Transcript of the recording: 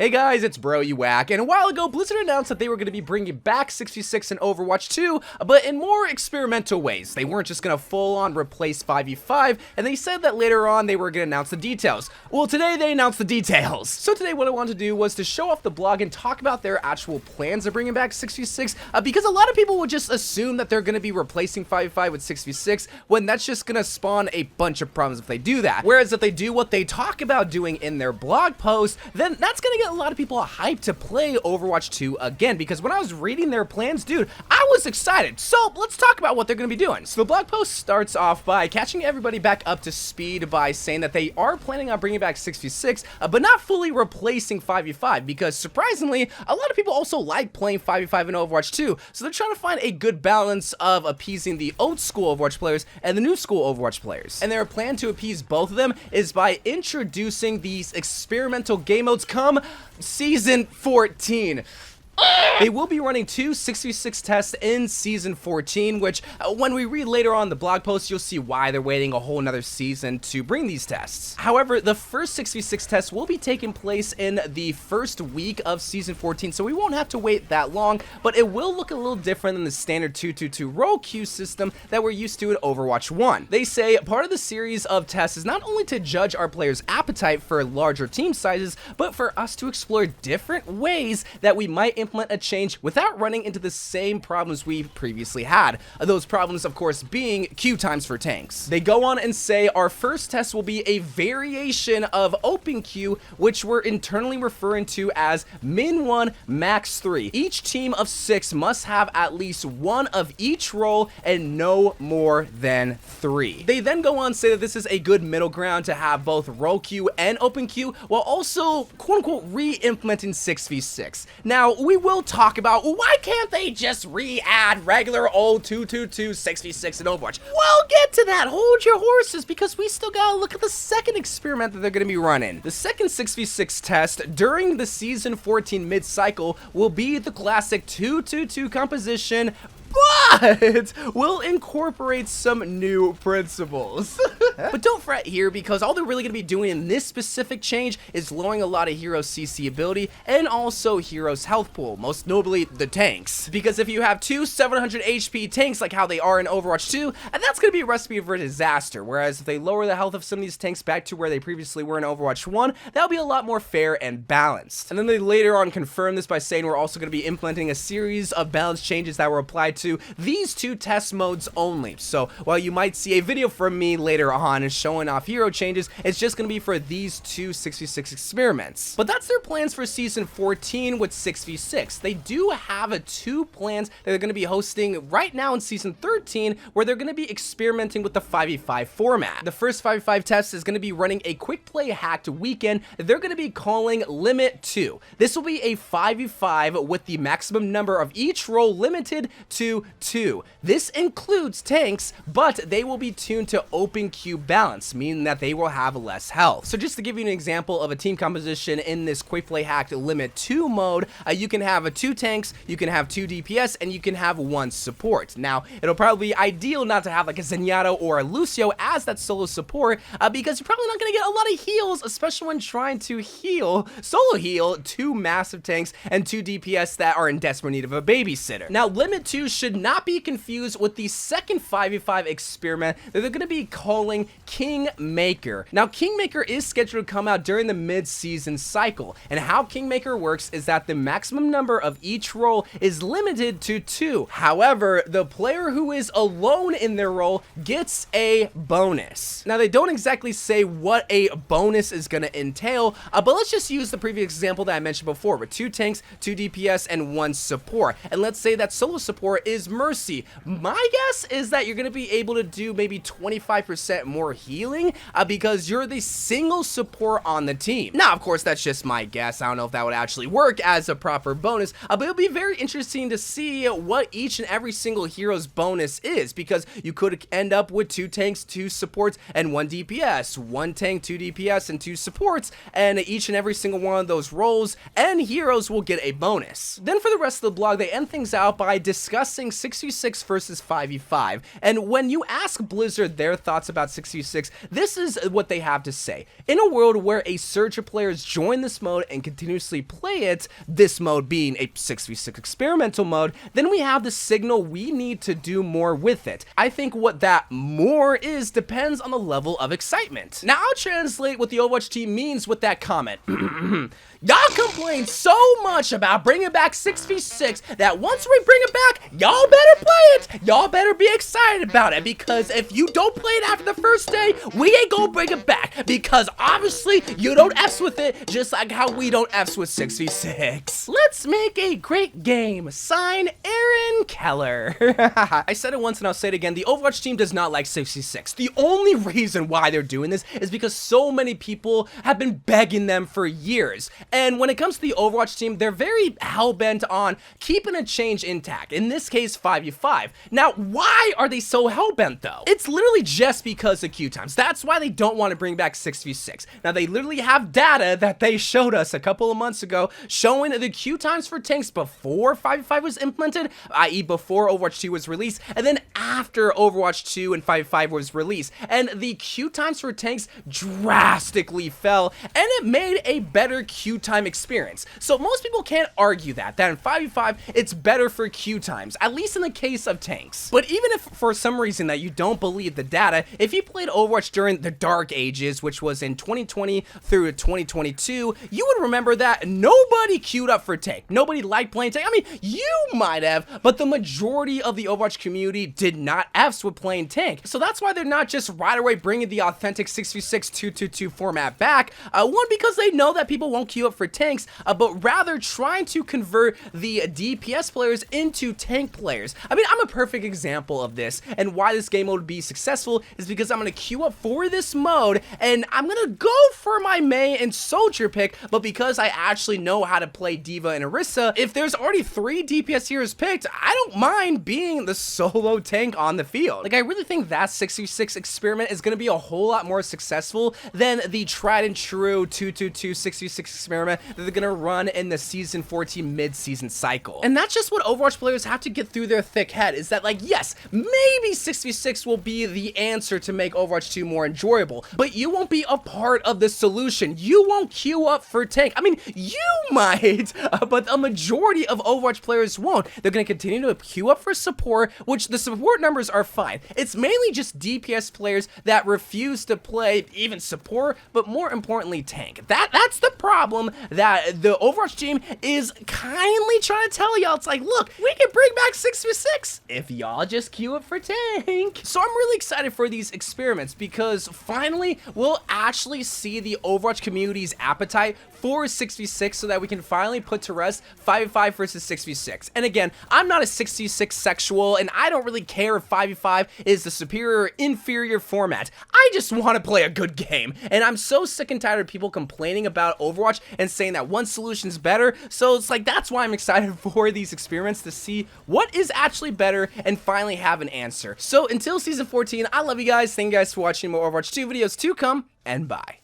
Hey guys, it's Bro You Whack, and a while ago Blizzard announced that they were going to be bringing back 6v6 in Overwatch 2, but in more experimental ways. They weren't just going to full-on replace 5v5, and they said that later on they were going to announce the details. Well, today they announced the details. So today what I wanted to do was to show off the blog and talk about their actual plans of bringing back 6v6, because a lot of people would just assume that they're going to be replacing 5v5 with 6v6, when that's just going to spawn a bunch of problems if they do that. Whereas if they do what they talk about doing in their blog post, then that's going to get a lot of people hyped to play Overwatch 2 again, because when I was reading their plans, dude, I was excited. So let's talk about what they're going to be doing. So the blog post starts off by catching everybody back up to speed by saying that they are planning on bringing back 6v6, but not fully replacing 5v5, because surprisingly, a lot of people also like playing 5v5 in Overwatch 2, so they're trying to find a good balance of appeasing the old school Overwatch players and the new school Overwatch players. And their plan to appease both of them is by introducing these experimental game modes come Season 14. They will be running 2 6v6 tests in Season 14, which when we read later on the blog post, you'll see why they're waiting a whole nother season to bring these tests. However, the first 6v6 test will be taking place in the first week of Season 14, so we won't have to wait that long, but it will look a little different than the standard 2-2-2 role queue system that we're used to in Overwatch 1. They say part of the series of tests is not only to judge our players' appetite for larger team sizes, but for us to explore different ways that we might implement a change without running into the same problems we previously had. Those problems, of course, being queue times for tanks. They go on and say our first test will be a variation of open queue, which we're internally referring to as min 1 max 3. Each team of 6 must have at least one of each role and no more than 3. They then go on to say that this is a good middle ground to have both role queue and open queue, while also quote-unquote re-implementing 6v6. Now, we will talk about why can't they just re-add regular old 2-2-2 6v6 in Overwatch. We'll get to that. Hold your horses, because we still gotta look at the second experiment that they're gonna be running. The second 6v6 test during the Season 14 mid-cycle will be the classic 2-2-2 composition, but we'll incorporate some new principles. But don't fret here, because all they're really going to be doing in this specific change is lowering a lot of heroes' CC ability and also heroes' health pool, most notably the tanks. Because if you have 2 700 HP tanks like how they are in Overwatch 2, and that's going to be a recipe for disaster, whereas if they lower the health of some of these tanks back to where they previously were in Overwatch 1, that'll be a lot more fair and balanced. And then they later on confirm this by saying we're also going to be implementing a series of balance changes that were applied to these 2 test modes only. So while you might see a video from me later on showing off hero changes, it's just going to be for these 2 6v6 experiments. But that's their plans for Season 14 with 6v6. They do have 2 plans that they're going to be hosting right now in Season 13, where they're going to be experimenting with the 5v5 format. The first 5v5 test is going to be running a quick play hacked weekend that they're going to be calling Limit 2. This will be a 5v5 with the maximum number of each role limited to 2. This includes tanks, but they will be tuned to open queue balance, meaning that they will have less health. So just to give you an example of a team composition in this quick play hacked limit 2 mode, you can have 2 tanks, you can have 2 DPS, and you can have 1 support. Now, it'll probably be ideal not to have like a Zenyatta or a Lucio as that solo support, because you're probably not going to get a lot of heals, especially when trying to solo heal 2 massive tanks and 2 DPS that are in desperate need of a babysitter. Now, limit 2 should not be confused with the second 5v5 experiment that they're going to be calling Kingmaker. Now, Kingmaker is scheduled to come out during the mid-season cycle, and how Kingmaker works is that the maximum number of each role is limited to 2. However, the player who is alone in their role gets a bonus. Now, they don't exactly say what a bonus is going to entail, but let's just use the previous example that I mentioned before with 2 tanks, 2 DPS, and 1 support. And let's say that solo support is Mercy. My guess is that you're going to be able to do maybe 25% more healing because you're the single support on the team. Now, of course, that's just my guess. I don't know if that would actually work as a proper bonus, but it'll be very interesting to see what each and every single hero's bonus is, because you could end up with 2 tanks, 2 supports, and 1 DPS, 1 tank, 2 DPS, and 2 supports, and each and every single one of those roles and heroes will get a bonus. Then for the rest of the blog, they end things out by discussing discussing 6v6 versus 5v5, and when you ask Blizzard their thoughts about 6v6, this is what they have to say. In a world where a surge of players join this mode and continuously play it, this mode being a 6v6 experimental mode, then we have the signal we need to do more with it. I think what that more is depends on the level of excitement. Now I'll translate what the Overwatch team means with that comment. Y'all complain so much about bringing back 6v6 that once we bring it back, y'all better play it. Y'all better be excited about it, because if you don't play it after the first day, we ain't gonna bring it back, because obviously you don't F's with it, just like how we don't F's with 6v6. Let's make a great game. Sign Aaron Keller. I said it once and I'll say it again. The Overwatch team does not like 6v6. The only reason why they're doing this is because so many people have been begging them for years. And when it comes to the Overwatch team, they're very hell-bent on keeping a change intact, in this case 5v5. Now, why are they so hell-bent though? It's literally just because of queue times. That's why they don't want to bring back 6v6. Now, they literally have data that they showed us a couple of months ago showing the queue times for tanks before 5v5 was implemented, i.e. before Overwatch 2 was released, and then after Overwatch 2 and 5v5 was released. And the queue times for tanks drastically fell, and it made a better queue time experience. So most people can't argue that in 5v5 it's better for queue times, at least in the case of tanks. But even if for some reason that you don't believe the data, if you played Overwatch during the dark ages, which was in 2020 through 2022, you would remember that nobody queued up for tank. Nobody liked playing tank. I mean, you might have, but the majority of the Overwatch community did not F's with playing tank. So that's why they're not just right away bringing the authentic 6v6 2-2-2 format back. One, because they know that people won't queue up for tanks, but rather trying to convert the DPS players into tank players. I mean, I'm a perfect example of this, and why this game mode would be successful is because I'm going to queue up for this mode, and I'm going to go for my Mei and Soldier pick, but because I actually know how to play D.Va and Orisa, if there's already 3 DPS heroes picked, I don't mind being the solo tank on the field. Like, I really think that 6v6 experiment is going to be a whole lot more successful than the tried and true 2-2-2 6v6 experiment that they're gonna run in the season 14 mid-season cycle. And that's just what Overwatch players have to get through their thick head, is that, like, yes, maybe 6v6 will be the answer to make Overwatch 2 more enjoyable, but you won't be a part of the solution. You won't queue up for tank. I mean, you might, but a majority of Overwatch players won't. They're gonna continue to queue up for support, which the support numbers are fine. It's mainly just DPS players that refuse to play even support, but more importantly, tank. That's the problem that the Overwatch team is kindly trying to tell y'all. It's like, look, we can bring back 6v6 if y'all just queue up for tank. So I'm really excited for these experiments, because finally we'll actually see the Overwatch community's appetite for 6v6, so that we can finally put to rest 5v5 versus 6v6. And again, I'm not a 6v6 sexual, and I don't really care if 5v5 is the superior or inferior format. I just want to play a good game, and I'm so sick and tired of people complaining about Overwatch and saying that one solution's better. So it's like, that's why I'm excited for these experiments, to see what is actually better and finally have an answer. So until season 14, I love you guys. Thank you guys for watching. More Overwatch 2 videos to come, and bye.